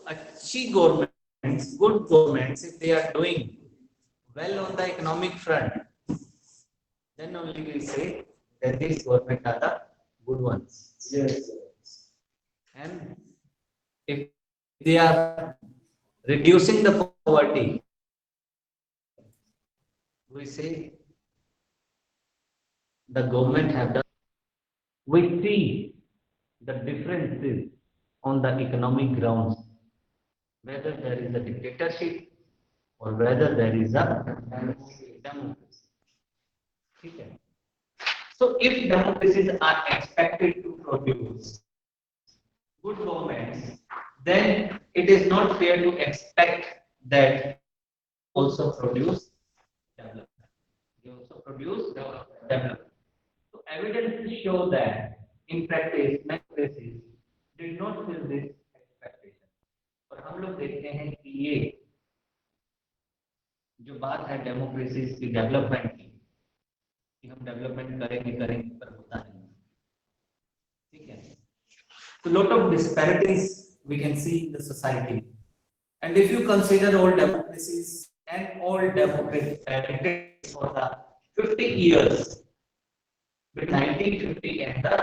अच्छी governments, good governments, if they are doing well on the economic front, then only we say that these government are the good ones. Yes. And if they are reducing the poverty, we say the government have done. We see the differences on the economic grounds, whether there is a dictatorship or whether there is a democracy. ठीक है? So if democracies are expected to produce good governments, then it is not fair to expect that also produce development. They also produce development. So evidences show that in practice democracies did not fill this expectation. और हम लोग देखते हैं कि ये जो बात है डेमोक्रेसीज की डेवलपमेंट की कि हम डेवलपमेंट करेंगे करेंगे पर होता नहीं, ठीक है? So lot of disparities we can see in the society, and if you consider all democracies and all democracies for the 50 years between 1950 and the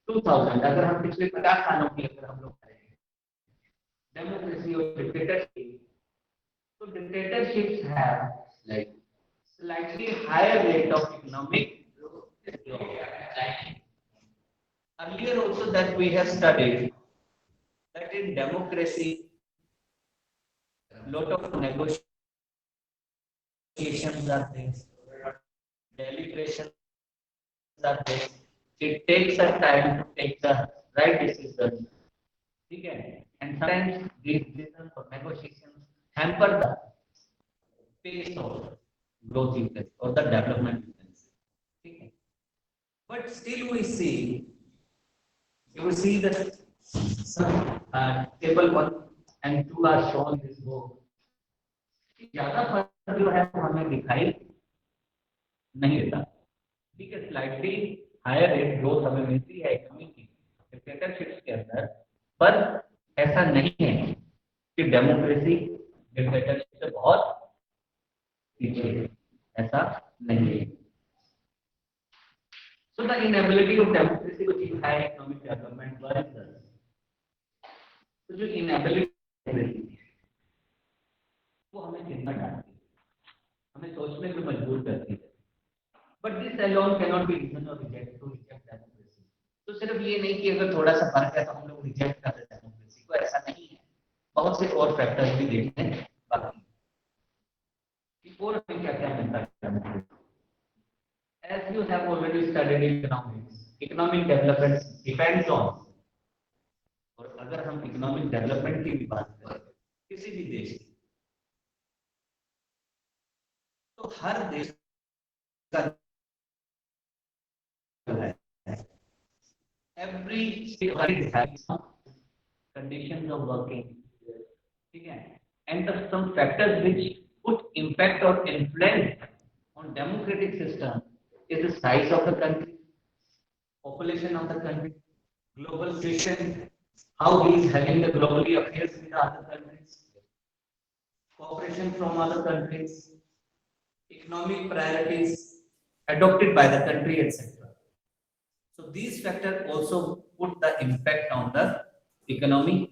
2000, अगर हम पिछले 50 सालों की अगर हम लोग करें डेमोक्रेसी और dictatorship, so dictatorships have like slightly higher rate of economic growth. Earlier also that we have studied that in democracy lot of negotiations are there, deliberations are there. It takes a time to take the right decision. Okay? And sometimes these decisions or negotiations hamper the pace of growth you can, or the development you can say. Okay? But still we see, you will see that some table 1 and 2 are shown in this book. ज्यादा फर्क जो है वो हमें दिखाई नहीं देता, ठीक है? स्लाइटली हायर रेट ग्रोथ हमें मिलती है इकोनॉमी की डिक्टेटरशिप्स के अंदर, पर ऐसा नहीं है कि डेमोक्रेसी डिक्टेटरशिप से बहुत पीछे है, ऐसा नहीं है. So the inability of democracy to achieve high economic development worries us. तो जो inability वो हमें चिंता डालती है, हमें सोचने पर मजबूर करती है. But this alone cannot be reason or reject democracy. तो सिर्फ ये नहीं कि अगर थोड़ा सा फर्क है तो हम लोग रिजेक्ट कर देते हैं डेमोक्रेसी को, ऐसा नहीं है. बहुत से और फैक्टर्स भी देखने बाकी कि और हमें क्या क्या मिलता है democracy. As you have already studied economics, economic development depends on, और अगर हम इकोनॉमिक डेवलपमेंट की भी बात करें किसी भी देश की, तो हर देश का every state has some conditions of working, ठीक है? And the some factors which put impact or influence on democratic system is the size of the country, population of the country, global situation, how he is having the globally affairs with the other countries, cooperation from other countries, economic priorities adopted by the country, etc. So these factors also put the impact on the economic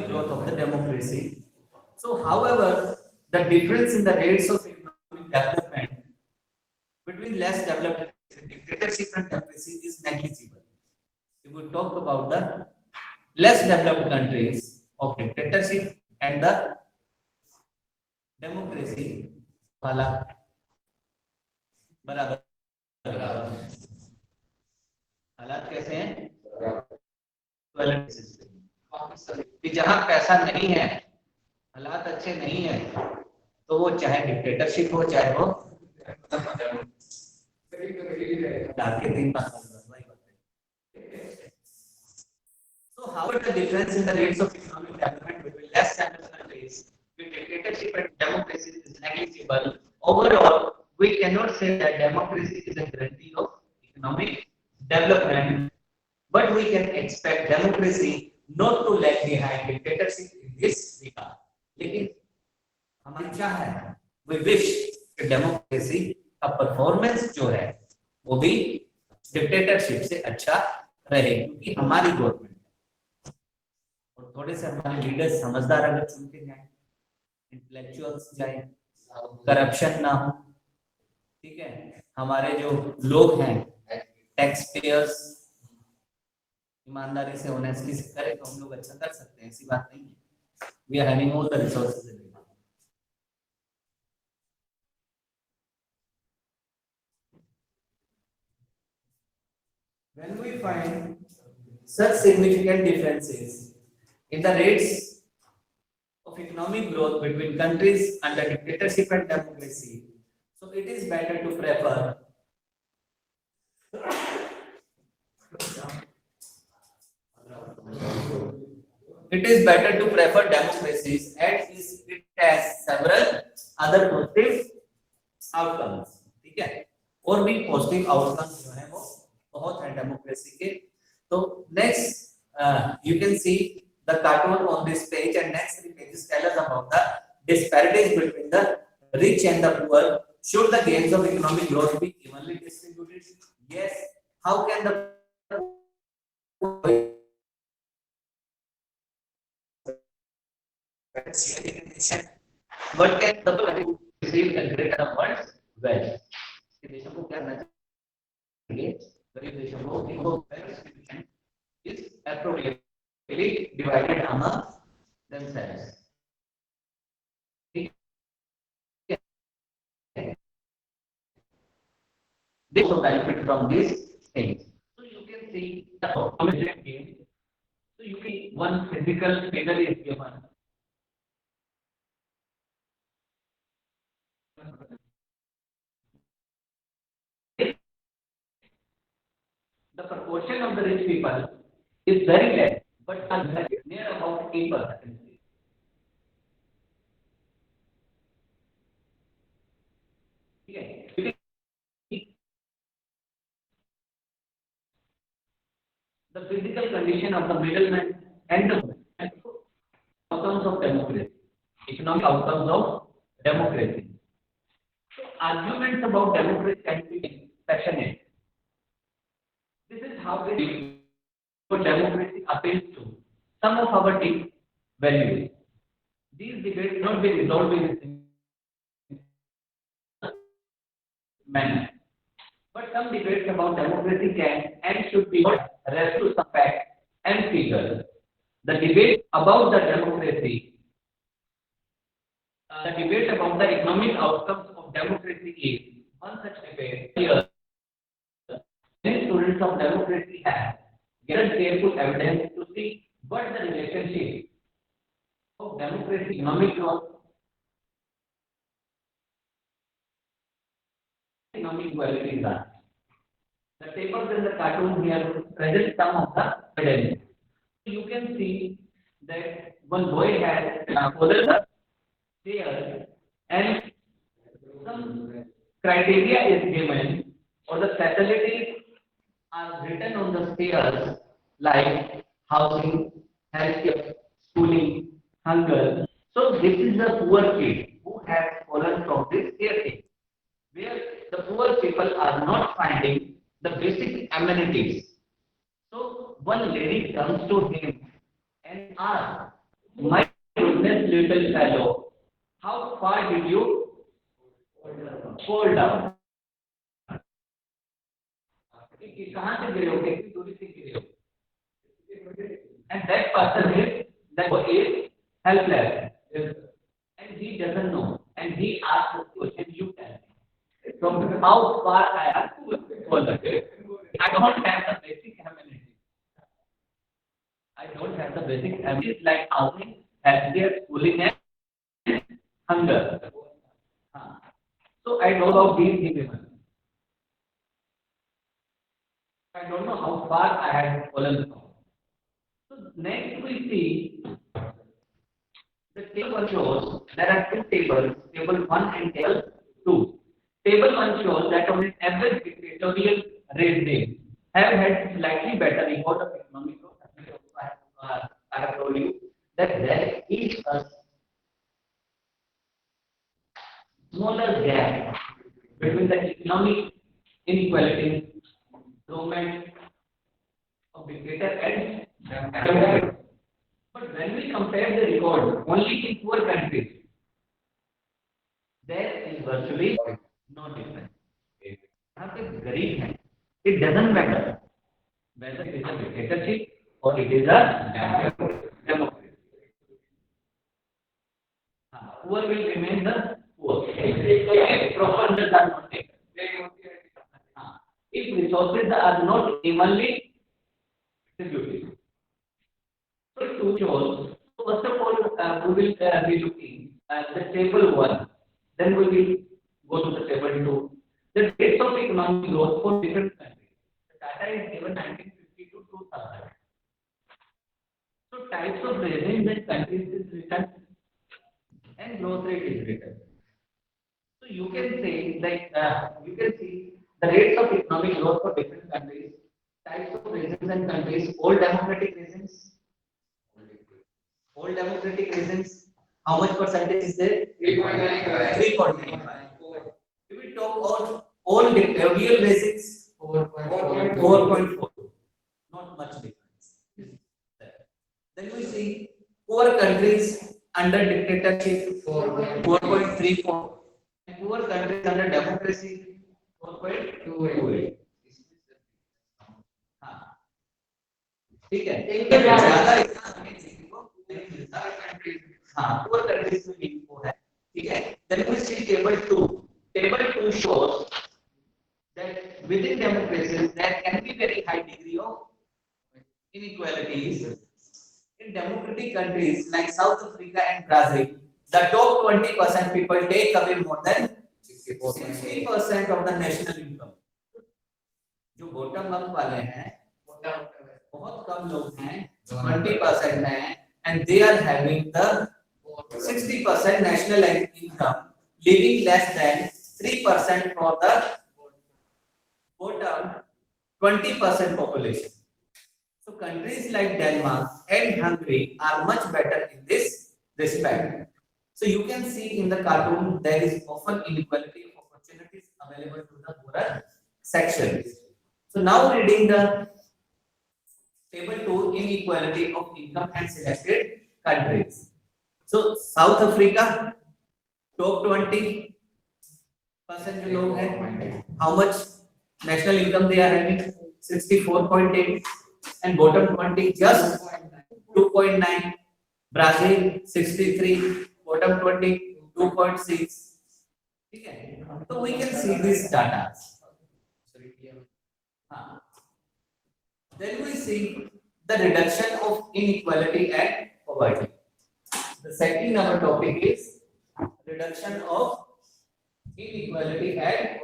growth of the democracy. So however, the difference in the rates of economic development between less developed dictatorship and democracy is negligible. If we talk about the less developed countries of dictatorship and the democracy, वाला बराबर बराबर हालात कैसे हैं? कि जहां पैसा नहीं है, हालात अच्छे नहीं है, तो वो चाहे डिक्टेटरशिप हो चाहे वो So how is the difference in the rates of economic development between less developed countries with dictatorship and democracy is negligible? Overall, we cannot say that democracy is a guarantee of economic development, but we can expect democracy not to lag behind dictatorship in this regard. लेकिन हमारी क्या है, we wish कि democracy का performance जो है वो भी डिक्टेटरशिप से अच्छा रहे, क्योंकि हमारी गवर्नमेंट और थोड़े से हमारे लीडर्स समझदार अगर चुनते जाए, इंटेलेक्चुअल्स जाए, करप्शन ना हो, ठीक है, हमारे जो लोग हैं टैक्स पेयर्स ईमानदारी से ऑनेस्टली से करें तो हम लोग अच्छा कर सकते हैं, ऐसी बात नहीं है। We are having all the resources available. When we find such significant differences in the rates of economic growth between countries under dictatorship and democracy, so it is better to prefer democracies as it has several other positive outcomes, ठीक है, और भी positive outcomes जो है वो बहुत है democracy के। तो next you can see the cartoon on this page and next 3 pages tell us about the disparities between the rich and the poor. Should the gains of economic growth be evenly distributed? Yes. How can the what can the receive the greater amounts wealth? देशों को क्या करना चाहिए, गरीब देशों को इनको distribution is appropriately divided among themselves. They also benefit from these things. So you can see the population gain. So you can one physical figure is given. The proportion of the rich people is very less, but near about 8%. Okay. The physical condition of the middleman and the outcomes of democracy, economic outcomes of democracy. So arguments about democracy can be passionate. This is how we democracy appeals to some of our deep values. These debates not be resolved in this manner. But some debates about democracy can and should be rest to some facts and figures. The debate about the democracy, the debate about the economic outcomes of democracy is one such debate. Here, many students of democracy have given careful evidence to see what the relationship of democracy, economic growth, economic qualities are. The tables in the cartoon here present some of the evidence. You can see that one boy has folded the stairs and some criteria is given or the facilities are written on the stairs like housing, healthcare, schooling, hunger. So this is the poor kid who has fallen from this staircase, where the poor people are not finding the basic amenities. So one lady comes to him and asks, "My goodness, little fellow, how far did you fall down?" कहाँ से गिरे हो, कितनी दूरी से गिरे हो? And that person is helpless, and he doesn't know, and he asks the question, "You tell me, from how far I have fallen? I don't have the basic amenities. I don't have the basic amenities like housing, healthcare, schooling, and hunger. So I don't know these things. I don't know how far I had fallen from." So next we see the table shows there are two tables, table 1 and table 2. Table 1 shows that on an average dictatorial regime have had slightly better record of economic growth I have told you that there is a smaller gap between the economic inequality, improvement of dictator and democracy. But when we compare the record only in poor countries, there is virtually no difference. यहाँ पे गरीब है, it doesn't matter whether it is a dictatorship or it is a democracy. Poor will remain the poor. Proper measures are not taken. If resources are not evenly distributed. So two shows. First of all, we will be looking at the table 1. Then we will go to the table 2. The rates of economic growth for different countries. The data is given 1950 to 2000. So types of regimes and countries is written and growth rate is written. So you can say you can see the rates of economic growth for different countries, types of regimes and countries, old democratic regimes. Old democratic regimes, how much percentage is there? 3.95. If we talk about old dictatorial regimes, 4.4. Not much difference. Then we see poor countries under dictatorship, 4.34. And poor countries under democracy, 4.28. ठीक है, इनके ज्यादा इतना हमें देखने को नहीं मिलता कंट्रीज। हाँ, poor countries में भी वो है, ठीक है। Then we see table 2. Table 2 shows that within democracies there can be very high degree of inequalities. In democratic countries like South Africa and Brazil, the top 20% people take away more than 60% of the national income. जो bottom up वाले हैं, बहुत कम लोग हैं, 20% हैं, and they are having the 60% national income, leaving less than 3% for the bottom 20% population. So countries like Denmark and Hungary are much better in this respect. So you can see in the cartoon there is often inequality of opportunities available to the poorer sections. So now reading the table 2, inequality of income and selected countries. So South Africa top 20% जो लोग हैं, how much national income they are having? 64.8. And bottom 20 just 2.9. Brazil 63, bottom 20 2.6. Okay, so we can see this data. Then we see the reduction of inequality and poverty. The second our topic is reduction of inequality and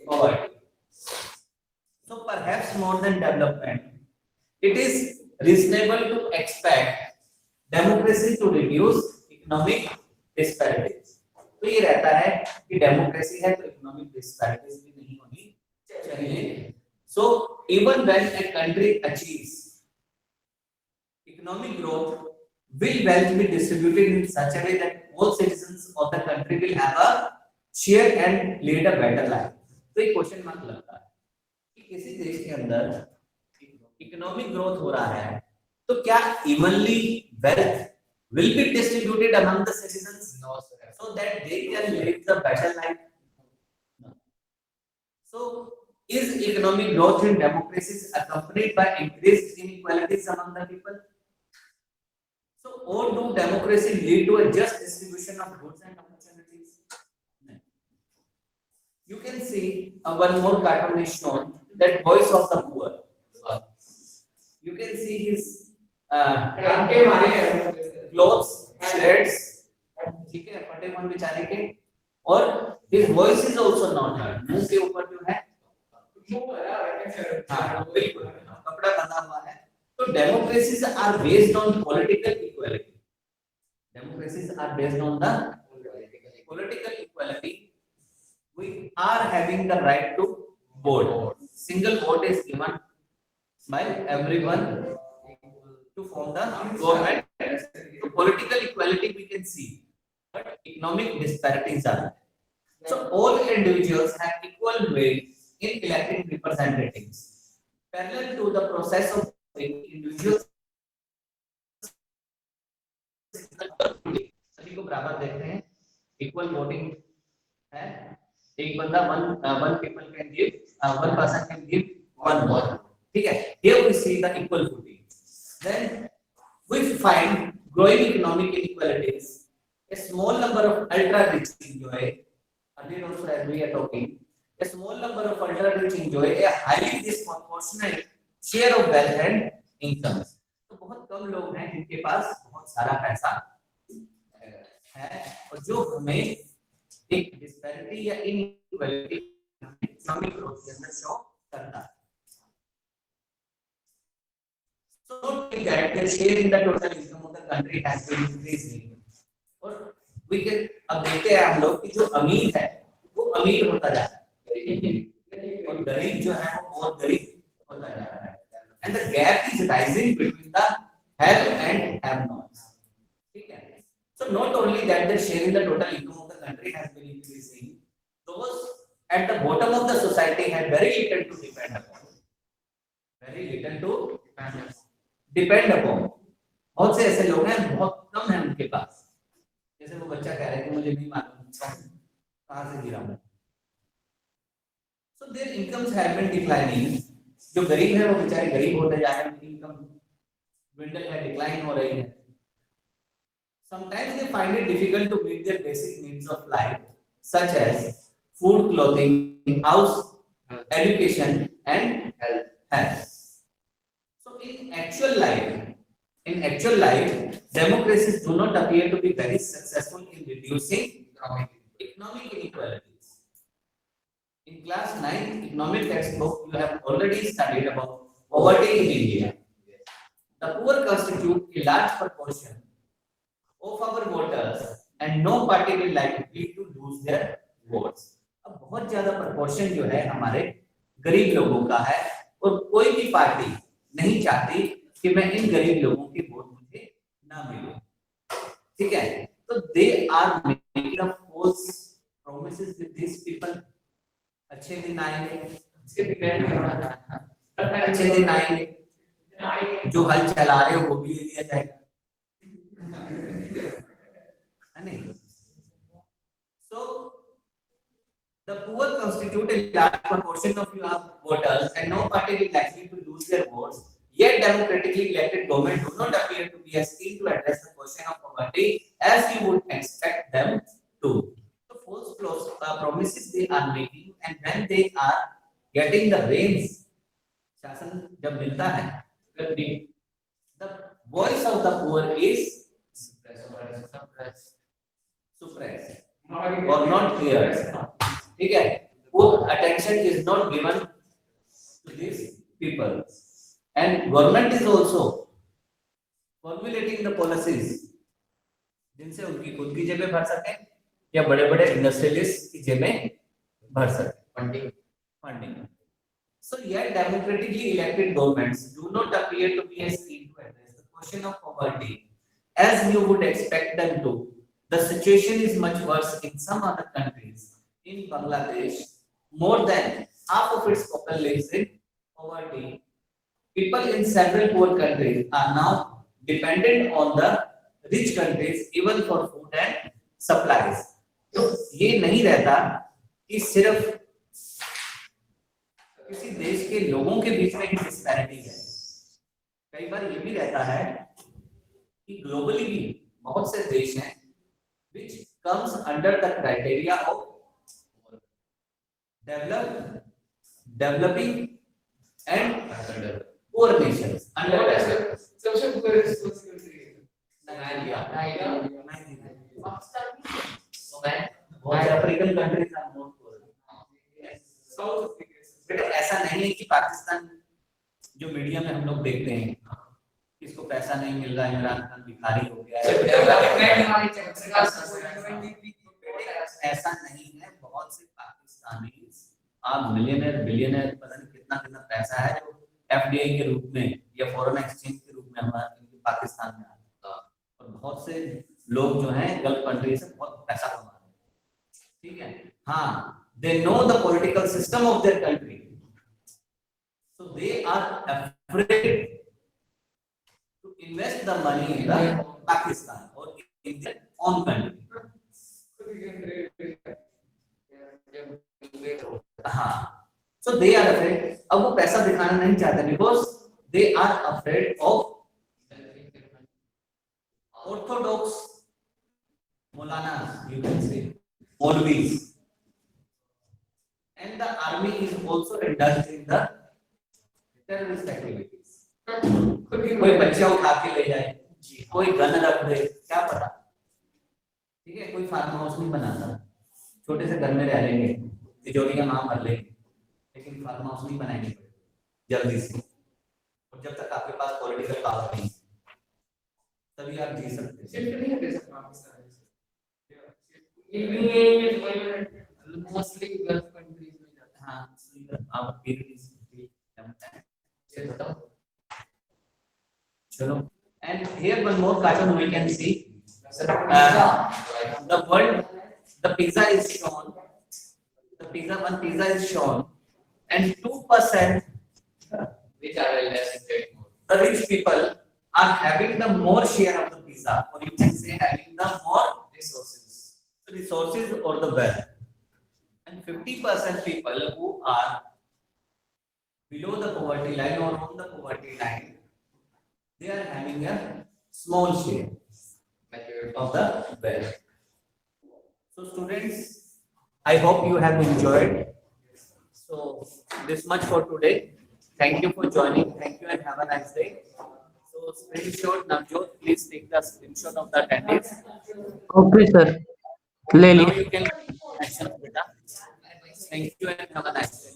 poverty. So perhaps more than development, it is reasonable to expect democracy to reduce economic disparities. तो ये रहता है कि democracy है तो economic disparities भी नहीं होनी चाहिए. So even when a country achieves economic growth, will wealth be distributed in such a way that all citizens of the country will have a share and lead a better life. तो एक question mark लगता है कि किसी देश के अंदर economic growth हो रहा है तो क्या evenly wealth will be distributed among the citizens? No, sir. So that they can live the better life. No. So is economic growth in democracies accompanied by increased inequalities among the people? So or do democracy lead to a just distribution of goods and opportunities? No. You can see one more cartoon is shown, that voice of the poor. You can see his clothes, shreds, ठीक है, फटे मन बेचारे के, और his voice is also not heard. मुंह के ऊपर जो है, हाँ, बिल्कुल कपड़ा बंधा हुआ है. तो democracies are based on political equality. Democracies are based on the political equality. We are having the right to vote. Single vote is given by everyone to form the government. So political equality we can see, but economic disparities are there. So all individuals have equal weight in electing representatives. Parallel to the process of individuals सभी को बराबर देखते हैं, equal voting है, एक बंदा one people can give one person can give one vote, ठीक है, here we see the equal footing. Then we find growing economic inequalities. A small number of ultra rich enjoy, earlier also as we are talking, a small number of ultra rich enjoy a highly disproportionate share of wealth and incomes. तो बहुत कम लोग हैं जिनके पास बहुत सारा पैसा है, और जो हमें एक डिस्पैरिटी या इनइक्वालिटी इकोनॉमिक ग्रोथ के अंदर शो करता है. So that the share in the total income of the country has been increasing. और we can अब देखते हैं हम लोग कि जो अमीर है वो अमीर होता जा रहा है और गरीब जो है वो बहुत गरीब होता जा रहा है. And the gap is rising between the have and have nots. ठीक है. So not only that the share in the total income of the country has been increasing, those at the bottom of the society have very little to depend upon. Very little to depend upon. बहुत से ऐसे लोग हैं बहुत कम है उनके पास. जैसे वो बच्चा कह रहा है कि मुझे नहीं मालूम कहाँ से गिरा हूँ. So their incomes have been declining. जो गरीब है वो बेचारे गरीब होते जा रहे हैं, इनकम dwindle है, डिक्लाइन हो रही है. Sometimes they find it difficult to meet their basic needs of life, such as food, clothing, house, education, and health. So in actual life, democracies do not appear to be very successful in reducing economic inequalities. In class 9 economic textbook, you have already studied about poverty in India. The poor constitute a large proportion of our voters, and no party will likely to lose their votes. अब बहुत ज्यादा proportion जो है हमारे गरीब लोगों का है, और कोई भी पार्टी नहीं चाहती कि मैं इन गरीब लोगों के वोट मुझे ना मिले. ठीक है, तो they are making a false promises with these people. अच्छे दिन आएंगे, अच्छे दिन आएंगे, जो हल चला रहे हो वो भी ले लिया जाएगा, है नहीं? So the poor constitute a large proportion of your voters, and no party will likely to lose their votes. Yet democratically elected government do not appear to be as keen to address the question of poverty as you would expect them to. So false promises they are making, and when they are getting the reins, शासन जब मिलता है, the voice of the poor is suppressed or not heard. ठीक है, full attention is not given to these people, and government is also formulating the policies जिनसे उनकी खुद की जेबें भर सके या बड़े-बड़े इंडस्ट्रियलिस्ट की जेबें भर सके. Funding. So yet democratically elected governments do not appear to be as keen to address the question of poverty as you would expect them to. The situation is much worse in some other countries. In Bangladesh, more than half of its population lives in poverty. People in several poor countries are now dependent on the rich countries even for food and supplies. तो ये नहीं रहता कि सिर्फ किसी देश के लोगों के बीच में ही डिस्पैरिटी है. कई बार ये भी रहता है कि ग्लोबली भी बहुत से देश हैं which comes under the criteria of developing and poor nations. Under सबसे बहुत African countries are more poor. South बेटा ऐसा नहीं है कि पाकिस्तान जो मीडिया में हम लोग देखते हैं इसको पैसा नहीं मिल रहा है, इमरान खान भिखारी हो गया है, ऐसा नहीं है. बहुत से पाकिस्तानी आप मिलियनर बिलियनर पता नहीं कितना कितना पैसा है जो एफडीआई के रूप में या फॉरेन एक्सचेंज के रूप में हमारे पाकिस्तान में आता है और बहुत से लोग जो हैं गल्फ कंट्री से बहुत पैसा कमा रहे हैं, ठीक है। हाँ, they know the political system of their country, so they are afraid to invest the money in the Pakistan or in their own country. हाँ, so they are afraid. अब वो पैसा दिखाना नहीं चाहते because they are afraid of orthodox Maulanas, you can say, Maulvis. And the army is also indulged in the terrorist activities. कोई बच्चा उठा के ले जाए, कोई गन रख दे, क्या पता, ठीक है। कोई फार्म हाउस नहीं बनाता, छोटे से घर में रह लेंगे, तिजोरियां वहां भर लेंगे, लेकिन फार्म हाउस नहीं बनाएंगे जल्दी से। और जब तक आपके पास पॉलिटिकल पावर नहीं तभी आप जी सकते हैं। सिर्फ नहीं दे सकते मोस्टली गल्फ कंट्रीज में जाते हैं। हाँ, आप चलो। And here one more cartoon we can see. The world, the pizza is shown. One pizza is shown, and 2%, which are less than the rich people are having the more share of the pizza, or you can say having the more resources or the wealth. And 50% people who are below the poverty line or on the poverty line, they are having a small share of the wealth. So students, I hope you have enjoyed. So this much for today. Thank you for joining. Thank you and have a nice day. So screenshot, Navjot, please take the screenshot of the attendees. Okay, sir. Now you can action, beta. Thank you and have a nice day.